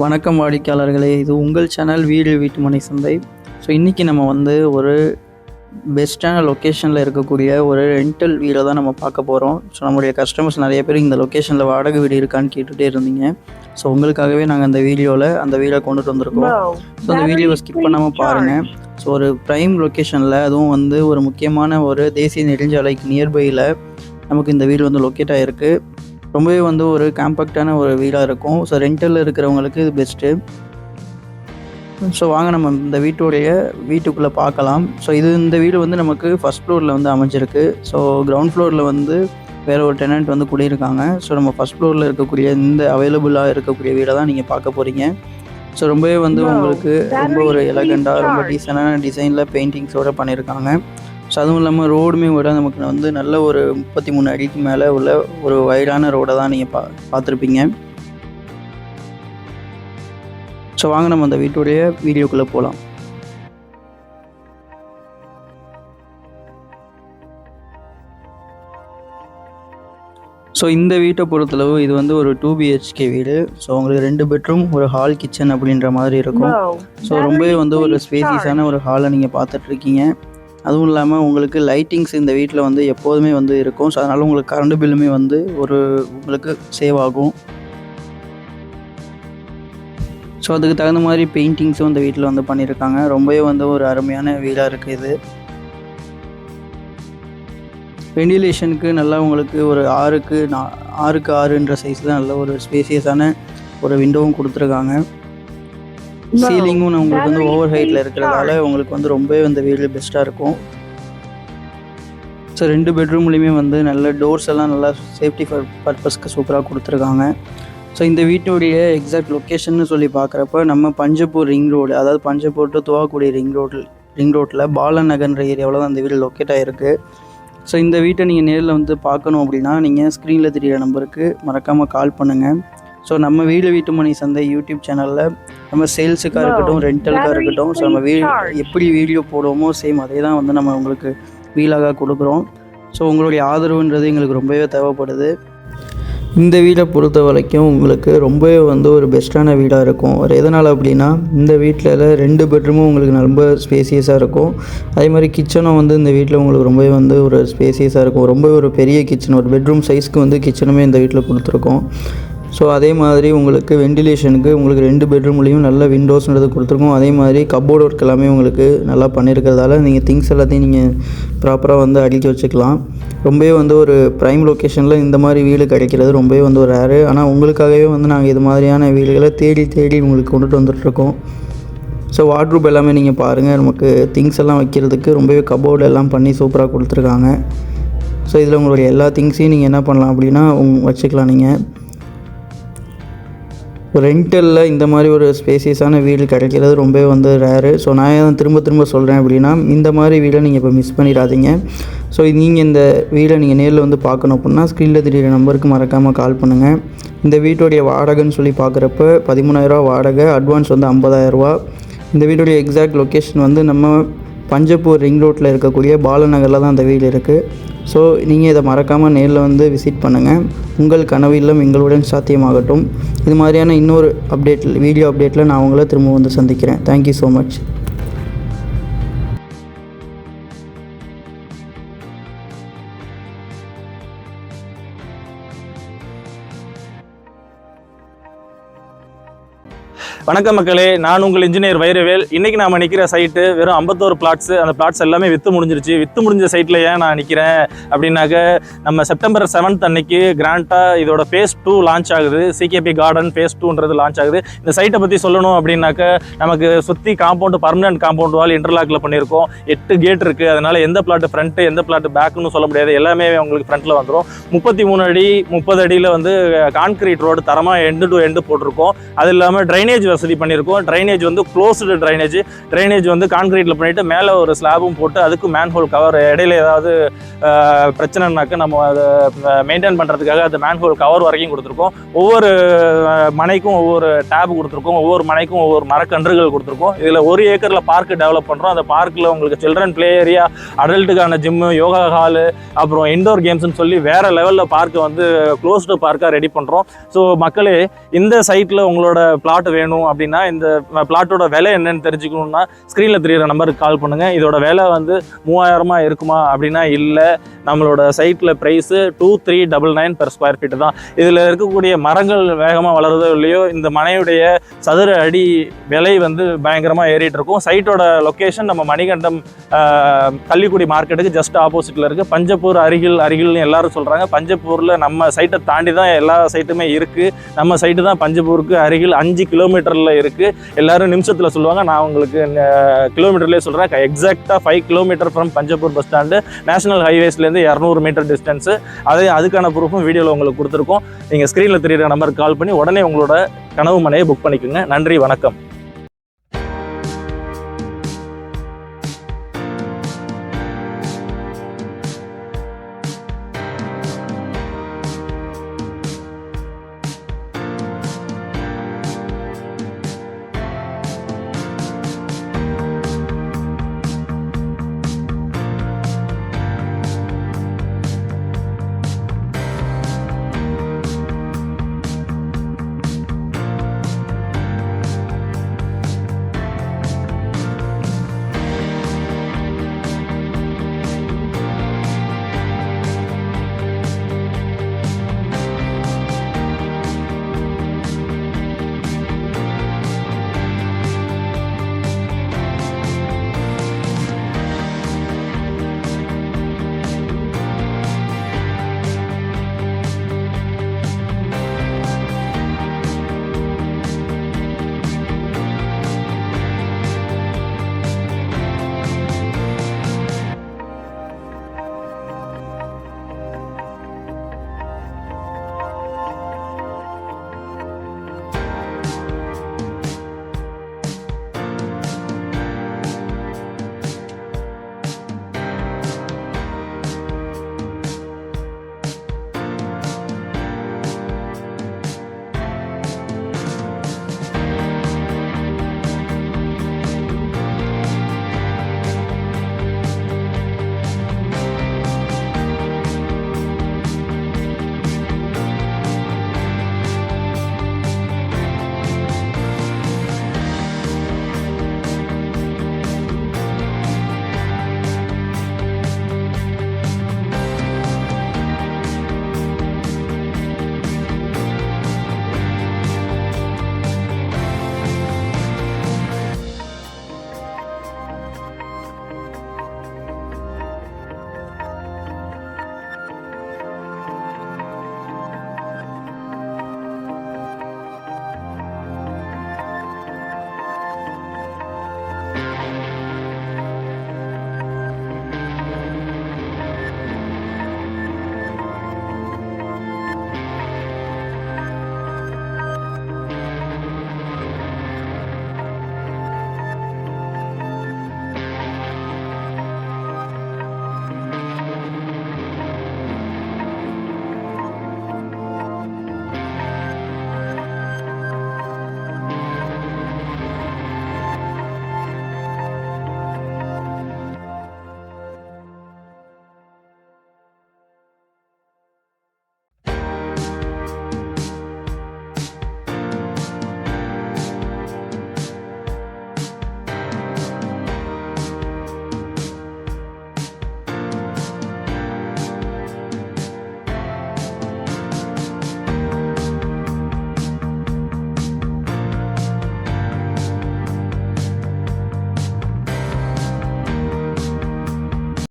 வணக்கம் வாடிக்கையாளர்களே, இது உங்கள் சேனல் வீடு வீட்டுமனை சந்தை. ஸோ இன்றைக்கி நம்ம வந்து ஒரு பெஸ்ட்டான லொக்கேஷனில் இருக்கக்கூடிய ஒரு ரெண்டல் வீடை தான் நம்ம பார்க்க போகிறோம். ஸோ நம்முடைய கஸ்டமர்ஸ் நிறைய பேர் இந்த லொக்கேஷனில் வாடகை வீடு இருக்கான்னு கேட்டுகிட்டே இருந்தீங்க. ஸோ உங்களுக்காகவே நாங்கள் அந்த வீடியோவில் அந்த வீடை கொண்டுட்டு வந்திருக்கோம். ஸோ அந்த வீடியோவை ஸ்கிப் பண்ணாமல் பாருங்கள். ஸோ ஒரு ப்ரைம் லொக்கேஷனில், அதுவும் வந்து ஒரு முக்கியமான ஒரு தேசிய நெடுஞ்சாலைக்கு நியர்பையில் நமக்கு இந்த வீடு வந்து லொக்கேட் ஆகிருக்கு. ரொம்பவே வந்து ஒரு காம்பேக்டான ஒரு வீடாக இருக்கும். ஸோ ரெண்டலில் இருக்கிறவங்களுக்கு இது பெஸ்ட்டு. ஸோ வாங்க நம்ம இந்த வீட்டுக்குள்ளே பார்க்கலாம். ஸோ இந்த வீடு வந்து நமக்கு ஃபஸ்ட் ஃப்ளோரில் வந்து அமைஞ்சிருக்கு. ஸோ கிரவுண்ட் ஃப்ளோரில் வந்து வேறு ஒரு டெனண்ட் வந்து குடியிருக்காங்க. ஸோ நம்ம ஃபஸ்ட் ஃப்ளோரில் இருக்கக்கூடிய இந்த அவைலபிளாக இருக்கக்கூடிய வீடை தான் நீங்கள் பார்க்க போகிறீங்க. ஸோ ரொம்பவே வந்து உங்களுக்கு ரொம்ப ஒரு எலகண்டாக, ரொம்ப டீசெண்டான டிசைனில் பெயிண்டிங்ஸோடு பண்ணியிருக்காங்க. ஸோ அதுவும் இல்லாமல் ரோடுமே விட நமக்கு வந்து நல்ல ஒரு 33 அடிக்கு மேலே உள்ள ஒரு வைடான ரோடை தான் நீங்கள் பார்த்துருப்பீங்க. ஸோ வாங்க நம்ம அந்த வீடியோக்குள்ளே போகலாம். ஸோ இந்த வீட்டை பொறுத்தளவு இது வந்து ஒரு 2 BHK வீடு. ஸோ உங்களுக்கு 2 பெட்ரூம், ஒரு ஹால், கிச்சன் அப்படின்ற மாதிரி இருக்கும். ஸோ ரொம்பவே வந்து ஒரு ஸ்பேசியஸான ஒரு ஹாலை நீங்கள் பார்த்துட்ருக்கீங்க. அதுவும் இல்லாமல் உங்களுக்கு லைட்டிங்ஸ் இந்த வீட்டில் வந்து எப்போதுமே வந்து இருக்கும். ஸோ அதனால் உங்களுக்கு கரண்ட் பில்லுமே வந்து உங்களுக்கு சேவ் ஆகும். ஸோ அதுக்கு தகுந்த மாதிரி பெயிண்டிங்ஸும் இந்த வீட்டில் வந்து பண்ணியிருக்காங்க. ரொம்பவே வந்து ஒரு அருமையான வீடாக இருக்குது இது. வெண்டிலேஷனுக்கு நல்லா உங்களுக்கு ஒரு 6க்கு 6ன்ற சைஸில் நல்ல ஒரு ஸ்பேசியஸான ஒரு விண்டோவும் கொடுத்துருக்காங்க. சீலிங்கும் உங்களுக்கு வந்து ஓவர் ஹைட்டில் இருக்கிறதால உங்களுக்கு வந்து ரொம்பவே இந்த வீடு பெஸ்ட்டாக இருக்கும். ஸோ 2 பெட்ரூம்லேயுமே வந்து நல்ல டோர்ஸ் எல்லாம் நல்லா சேஃப்டி பர்பஸ்க்கு சூப்பராக கொடுத்துருக்காங்க. ஸோ இந்த வீட்டுடைய எக்ஸாக்ட் லொக்கேஷன்னு சொல்லி பார்க்குறப்ப நம்ம பஞ்சப்பூர் ரிங் ரோடு, அதாவது பஞ்சப்பூர் டு துவாக்குடி ரிங் ரோட்டில் பாலநகர்ன்ற ஏரியாவில் தான் இந்த வீடு லொக்கேட் ஆகிருக்கு. ஸோ இந்த வீட்டை நீங்கள் நேரில் வந்து பார்க்கணும் அப்படின்னா நீங்கள் ஸ்க்ரீனில் தெரிகிற நம்பருக்கு மறக்காமல் கால் பண்ணுங்கள். ஸோ நம்ம வீடு வீட்டுமனை சந்தை யூடியூப் சேனலில் நம்ம சேல்ஸுக்காக இருக்கட்டும், ரெண்டலுக்காக இருக்கட்டும், ஸோ நம்ம எப்படி வீடியோ போடுவோமோ சேம் அதே தான் வந்து நம்ம உங்களுக்கு வீலாக கொடுக்குறோம். ஸோ உங்களுடைய ஆதரவுன்றது எங்களுக்கு ரொம்பவே தேவைப்படுது. இந்த வீடை பொறுத்த வரைக்கும் உங்களுக்கு ரொம்பவே வந்து ஒரு பெஸ்ட்டான வீடாக இருக்கும். ஒரு எதனால் அப்படின்னா இந்த வீட்டில் 2 பெட்ரூமும் உங்களுக்கு ரொம்ப ஸ்பேசியஸாக இருக்கும். அதே மாதிரி கிச்சனும் வந்து இந்த வீட்டில் உங்களுக்கு ரொம்பவே வந்து ஒரு ஸ்பேசியஸாக இருக்கும். ரொம்ப ஒரு பெரிய கிச்சன், ஒரு பெட்ரூம் சைஸ்க்கு வந்து கிச்சனுமே இந்த வீட்டில் கொடுத்துருக்கோம். ஸோ அதே மாதிரி உங்களுக்கு வெண்டிலேஷனுக்கு உங்களுக்கு 2 பெட்ரூம்லேயும் நல்ல விண்டோஸ்ன்றது கொடுத்துருக்கோம். அதே மாதிரி கப்போர்ட் ஒர்க் எல்லாமே உங்களுக்கு நல்லா பண்ணியிருக்கிறதால நீங்கள் திங்ஸ் எல்லாத்தையும் நீங்கள் ப்ராப்பராக வந்து அடுக்கி வச்சுக்கலாம். ரொம்பவே வந்து ஒரு ப்ரைம் லொக்கேஷனில் இந்த மாதிரி வீடு கிடைக்கிறது ரொம்பவே வந்து ஒரு ரேரு. ஆனால் உங்களுக்காகவே வந்து நாங்கள் இது மாதிரியான வீடுகளை தேடி உங்களுக்கு கொண்டுட்டு வந்துட்டுருக்கோம். ஸோ வார்ட்ரூப் எல்லாமே நீங்கள் பாருங்கள், நமக்கு திங்ஸ் எல்லாம் வைக்கிறதுக்கு ரொம்பவே கப்போர்டு எல்லாம் பண்ணி சூப்பராக கொடுத்துருக்காங்க. ஸோ இதில் உங்களுடைய எல்லா திங்ஸையும் நீங்கள் என்ன பண்ணலாம் அப்படின்னா வச்சுக்கலாம். நீங்கள் ரெண்டலில் இந்த மாதிரி ஒரு ஸ்பேசியஸான வீடு கிடைக்கிறது ரொம்பவே வந்து ரேரு. ஸோ நான் ஏன் திரும்ப சொல்கிறேன் அப்படின்னா இந்த மாதிரி வீடை நீங்கள் இப்போ மிஸ் பண்ணிடாதீங்க. ஸோ நீங்கள் இந்த வீடை நீங்கள் நேரில் வந்து பார்க்கணும் அப்படின்னா ஸ்க்ரீனில் தெரியிற நம்பருக்கு மறக்காமல் கால் பண்ணுங்கள். இந்த வீட்டுடைய வாடகைன்னு சொல்லி பார்க்குறப்ப 13,000 வாடகை, அட்வான்ஸ் வந்து 50,000. இந்த வீட்டுடைய எக்ஸாக்ட் லொக்கேஷன் வந்து நம்ம பஞ்சப்பூர் ரிங் ரோட்டில் இருக்கக்கூடிய பாலநகரில் தான் அந்த வீடு இருக்குது. ஸோ நீங்கள் இதை மறக்காமல் நேரில் வந்து விசிட் பண்ணுங்கள். உங்கள் கனவு இல்லம் எங்களுடன் சாத்தியமாகட்டும். இது மாதிரியான இன்னொரு வீடியோ அப்டேட்டில் நான் உங்களை திரும்ப வந்து சந்திக்கிறேன். Thank you so much. வணக்கம் மக்களே, நான் உங்கள் இன்ஜினியர் வைரவேல். இன்றைக்கி நாம் நிற்கிற சைட்டு வெறும் 51 பிளாட்ஸு. அந்த பிளாட்ஸ் எல்லாமே விற்று முடிஞ்ச சைட்டில் ஏன் நான் நிற்கிறேன் அப்படின்னாக்க, நம்ம செப்டம்பர் 7 அன்னைக்கு கிராண்டாக இதோட ஃபேஸ் 2 லான்ச் ஆகுது. சிகேபி கார்டன் ஃபேஸ் 2ன்றது லான்ச் ஆகுது. இந்த சைட்டை பற்றி சொல்லணும் அப்படின்னாக்க, நமக்கு சுற்றி காம்பவுண்டு, பர்மனன்ட் காம்பவுண்ட் வால் இன்டர்லாக்கில் பண்ணியிருக்கோம். 8 கேட் இருக்குது. அதனால் எந்த பிளாட்டு ஃப்ரண்ட்டு எந்த பிளாட்டு பேக்குன்னு சொல்ல முடியாது, எல்லாமே உங்களுக்கு ஃப்ரண்ட்டில் வந்துடும். 33 அடி 30 அடியில் வந்து கான்கிரீட் ரோடு தரமாக எண்டு டு எண்டு போட்டிருக்கோம். அது இல்லாமல் ட்ரைனேஜ் வசதி பண்ணியிருக்கோம். ட்ரைனேஜ் வந்து க்ளோஸ்டு ட்ரைனேஜ் வந்து கான்கிரீட்டில் பண்ணிவிட்டு மேலே ஒரு ஸ்லாபும் போட்டு அதுக்கு மேன்ஹோல் கவர் இடையில ஏதாவது பிரச்சனைனாக்க நம்ம அதை மெயின்டைன் பண்ணுறதுக்காக அது மேன்ஹோல் கவர் வரைக்கும் கொடுத்துருக்கோம். ஒவ்வொரு மனைக்கும் ஒவ்வொரு டேப் கொடுத்துருக்கோம். ஒவ்வொரு மனைக்கும் ஒவ்வொரு மரக்கன்றுகள் கொடுத்துருக்கோம். இதில் 1 ஏக்கரில் பார்க் டெவலப் பண்ணுறோம். அந்த பார்க்கில் உங்களுக்கு சில்ட்ரன் ப்ளே ஏரியா, அடல்ட்டுக்கான ஜிம்மு, யோகா ஹாலு, அப்புறம் இன்டோர் கேம்ஸ்னு சொல்லி வேறு லெவலில் பார்க்கை வந்து க்ளோஸ்டு பார்க்காக ரெடி பண்ணுறோம். ஸோ மக்களே, இந்த சைட்டில் உங்களோட பிளாட் வேணும் அப்படின்னா, இந்த பிளாட்டோட விலை என்னன்னு தெரிஞ்சுக்கணுன்னா ஸ்க்ரீனில் தெரியிற நம்பருக்கு கால் பண்ணுங்கள். இதோட விலை வந்து 3000 இருக்குமா அப்படின்னா இல்லை. நம்மளோட சைட்டில் ப்ரைஸு 2399 per square feet தான். இதில் இருக்கக்கூடிய மரங்கள் வேகமாக வளருதோ இல்லையோ, இந்த மனையுடைய சதுர அடி விலை வந்து பயங்கரமாக ஏறிட்டு இருக்கும். சைட்டோட லொக்கேஷன் நம்ம மணிகண்டம் கள்ளிக்குடி மார்க்கெட்டுக்கு ஜஸ்ட் ஆப்போசிட்டில் இருக்குது. பஞ்சப்பூர் அருகில்னு எல்லாரும் சொல்கிறாங்க. பஞ்சப்பூரில் நம்ம சைட்டை தாண்டி தான் எல்லா சைட்டுமே இருக்குது. நம்ம சைட்டு தான் பஞ்சப்பூருக்கு அருகில் 5 கிலோமீட்டரில் இருக்குது. எல்லோரும் நிமிஷத்தில் சொல்லுவாங்க, நான் உங்களுக்கு கிலோமீட்டர்லேயே சொல்கிறேன். எக்ஸாக்டாக 5 kilometre from Panjappur bus stand. National ஹைவேஸ்லேருந்து 200 மீட்டர் டிஸ்டன்ஸு. அதுக்கான ப்ரூஃபும் வீடியோவில் உங்களுக்கு கொடுத்துருக்கோம். நீங்கள் ஸ்க்ரீனில் தெரியிற நம்பருக்கு கால் பண்ணி உடனே உங்களோட கனவு மனையை புக் பண்ணிக்கோங்க. நன்றி, வணக்கம்.